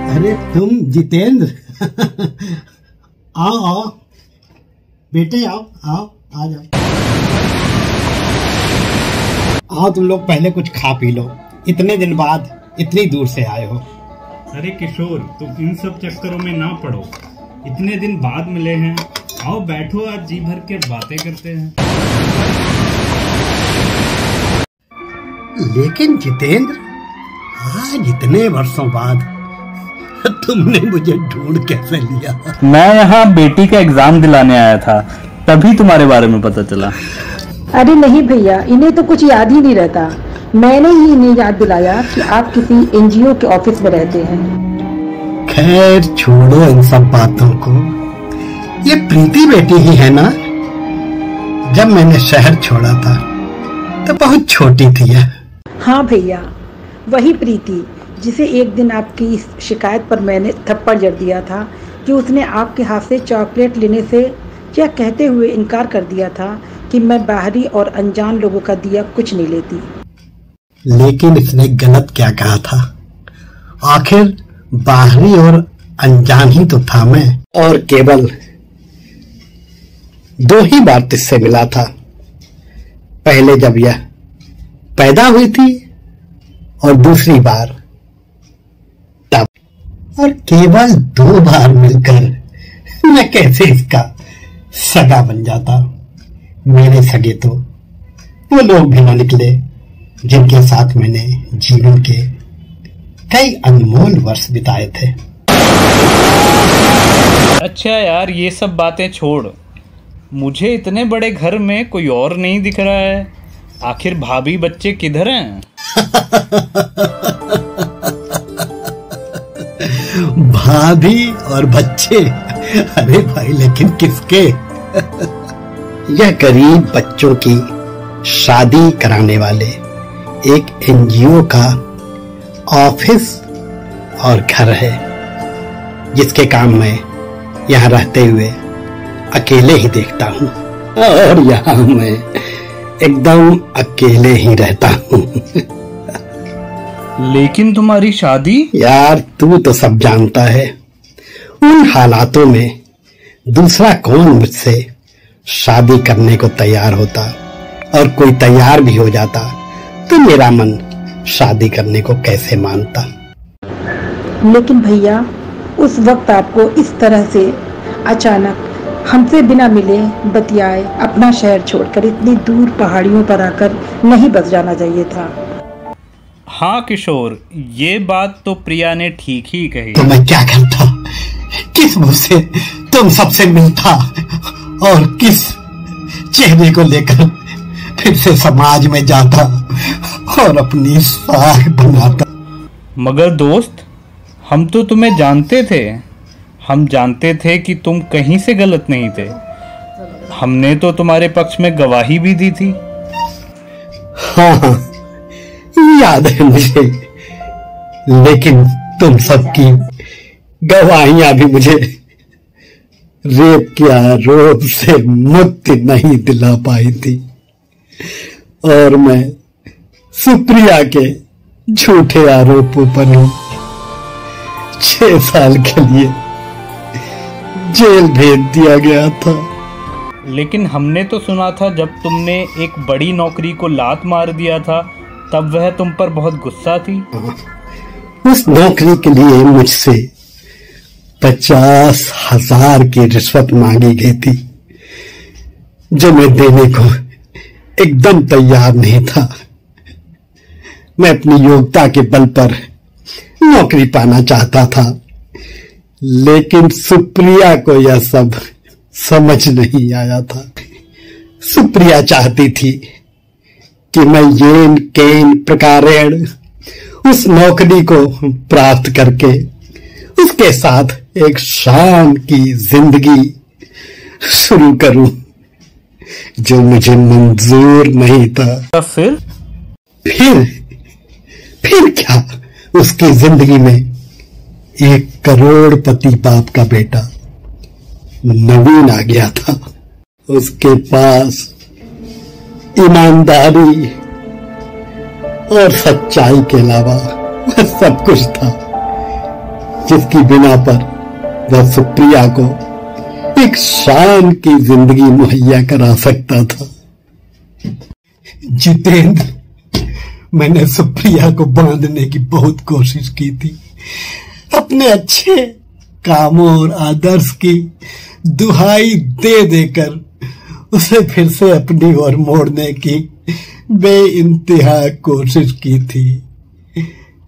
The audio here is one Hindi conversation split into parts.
अरे तुम जितेंद्र आओ आओ बेटे, आओ आओ आ जाओ। आओ तुम लोग पहले कुछ खा पी लो, इतने दिन बाद इतनी दूर से आए हो। अरे किशोर, तुम इन सब चक्करों में ना पड़ो, इतने दिन बाद मिले हैं। आओ बैठो, आज जी भर के बातें करते हैं। लेकिन जितेंद्र, आज इतने वर्षों बाद तुमने मुझे ढूंढ कैसे लिया? मैं यहाँ बेटी का एग्जाम दिलाने आया था, तभी तुम्हारे बारे में पता चला। अरे नहीं भैया, इन्हें तो कुछ याद ही नहीं रहता। मैंने ही इन्हें याद दिलाया कि आप किसी एनजीओ के ऑफिस में रहते हैं। खैर छोड़ो इन सब बातों को। ये प्रीति बेटी ही है ना? जब मैंने शहर छोड़ा था तो बहुत छोटी थी यह। हाँ भैया, वही प्रीति जिसे एक दिन आपकी इस शिकायत पर मैंने थप्पड़ जड़ दिया था कि उसने आपके हाथ से चॉकलेट लेने से यह कहते हुए इनकार कर दिया था कि मैं बाहरी और अनजान लोगों का दिया कुछ नहीं लेती। लेकिन इसने गलत क्या कहा था? आखिर बाहरी और अनजान ही तो था मैं, और केवल 2 ही बार तुझसे मिला था। पहले जब यह पैदा हुई थी और दूसरी बार तब, और केवल 2 बार मिलकर मैं कैसे इसका सगा बन जाता? मेरे सगे तो वो लोग भी ना निकले जिनके साथ मैंने जीवन के कई अनमोल वर्ष बिताए थे। अच्छा यार, ये सब बातें छोड़, मुझे इतने बड़े घर में कोई और नहीं दिख रहा है। आखिर भाभी बच्चे किधर हैं? भाभी और बच्चे? अरे भाई, लेकिन किसके? यह गरीब बच्चों की शादी कराने वाले एक एनजीओ का ऑफिस और घर है, जिसके काम मैं यहाँ रहते हुए अकेले ही देखता हूँ, और यहाँ मैं एकदम अकेले ही रहता हूँ। लेकिन तुम्हारी शादी? यार तू तो सब जानता है, उन हालातों में दूसरा कौन मुझसे शादी करने को तैयार होता, और कोई तैयार भी हो जाता तो मेरा मन शादी करने को कैसे मानता। लेकिन भैया, उस वक्त आपको इस तरह से अचानक हमसे बिना मिले बतियाए अपना शहर छोड़कर इतनी दूर पहाड़ियों पर आकर नहीं बस जाना चाहिए था। हाँ किशोर, ये बात तो प्रिया ने ठीक ही कही। तो मैं क्या करता? किस मुंह से तुम सबसे मिलता और किस चेहरे को लेकर फिर से समाज में जाता और अपनी साख बनाता? मगर दोस्त, हम तो तुम्हें जानते थे। हम जानते थे कि तुम कहीं से गलत नहीं थे। हमने तो तुम्हारे पक्ष में गवाही भी दी थी। हाँ, याद है मुझे, लेकिन तुम सबकी गवाहियां भी मुझे रेप के आरोप से मुक्ति नहीं दिला पाई थी, और मैं सुप्रिया के झूठे आरोपों पर ही 6 साल के लिए जेल भेज दिया गया था। लेकिन हमने तो सुना था जब तुमने एक बड़ी नौकरी को लात मार दिया था, तब वह तुम पर बहुत गुस्सा थी। उस नौकरी के लिए मुझसे 50,000 की रिश्वत मांगी गई थी, जो मैं देने को एकदम तैयार नहीं था। मैं अपनी योग्यता के बल पर नौकरी पाना चाहता था, लेकिन सुप्रिया को यह सब समझ नहीं आया था। सुप्रिया चाहती थी कि मैं येन केन प्रकारेण उस नौकरी को प्राप्त करके उसके साथ एक शान की जिंदगी शुरू करूं जो मुझे मंजूर नहीं था। फिर क्या, उसकी जिंदगी में 1 करोड़पति बाप का बेटा नवीन आ गया था। उसके पास ईमानदारी और सच्चाई के अलावा वह सब कुछ था जिसकी बिना पर वह सुप्रिया को एक शान की जिंदगी मुहैया करा सकता था। जितेंद्र, मैंने सुप्रिया को बांधने की बहुत कोशिश की थी। अपने अच्छे कामों और आदर्श की दुहाई दे देकर उसे फिर से अपनी ओर मोड़ने की बेइंतहा कोशिश की थी,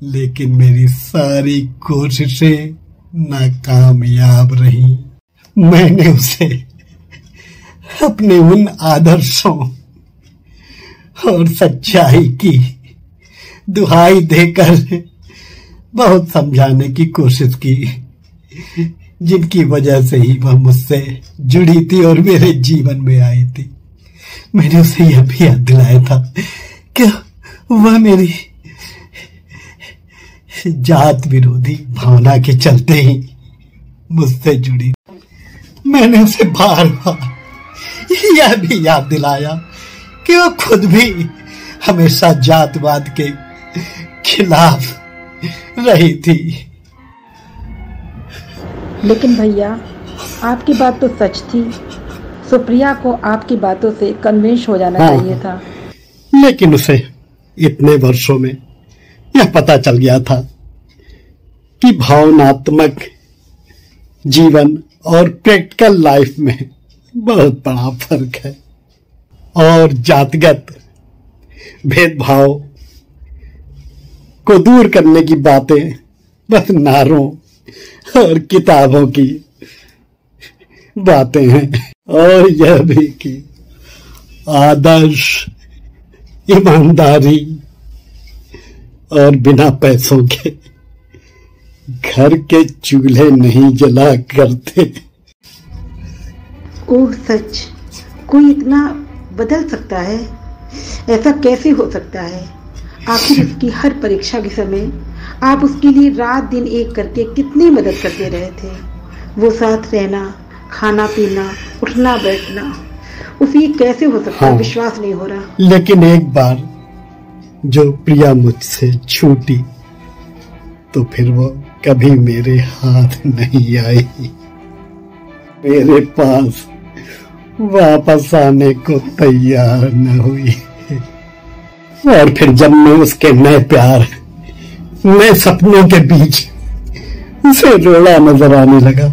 लेकिन मेरी सारी कोशिशें नाकामयाब रहीं। मैंने उसे अपने उन आदर्शों और सच्चाई की दुहाई देकर बहुत समझाने की कोशिश की, जिनकी वजह से ही वह मुझसे जुड़ी थी और मेरे जीवन में आई थी। मैंने उसे यह भी याद दिलाया था कि वह मेरी जात विरोधी भावना के चलते ही मुझसे जुड़ी। मैंने उसे बार बार यह भी याद दिलाया कि वह खुद भी हमेशा जातवाद के खिलाफ रही थी। लेकिन भैया, आपकी बात तो सच थी। सुप्रिया को आपकी बातों से कन्विंस हो जाना चाहिए था। लेकिन उसे इतने वर्षों में यह पता चल गया था कि भावनात्मक जीवन और प्रैक्टिकल लाइफ में बहुत बड़ा फर्क है, और जातिगत भेदभाव को दूर करने की बातें बस नारों और किताबों की बातें हैं। और यह भी कि आदर्श, ईमानदारी और बिना पैसों के घर के चूल्हे नहीं जला करते। ओह सच, कोई इतना बदल सकता है? ऐसा कैसे हो सकता है? आखिर उसकी हर परीक्षा के समय आप उसके लिए रात दिन एक करके कितनी मदद करते रहे थे। वो साथ रहना, खाना पीना, उठना बैठना, उसे कैसे हो सकता है? विश्वास नहीं हो रहा। लेकिन एक बार जो प्रिया मुझसे छूटी तो फिर वो कभी मेरे हाथ नहीं आई, मेरे पास वापस आने को तैयार न हुई। और फिर जब मैं उसके नए प्यार, नए सपनों के बीच उसे रोड़ा नजर आने लगा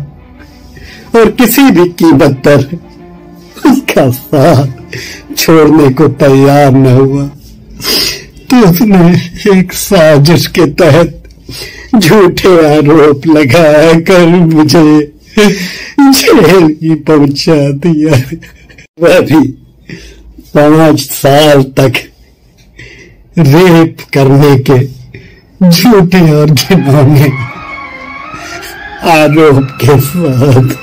और किसी भी कीमत पर उसका साथ छोड़ने को तैयार न हुआ, तो उसने एक साजिश के तहत झूठे आरोप लगाकर मुझे जेल की पहुंचा दिया। वह भी 5 साल तक रेप करने के झूठे और घिनौने आरोप के साथ।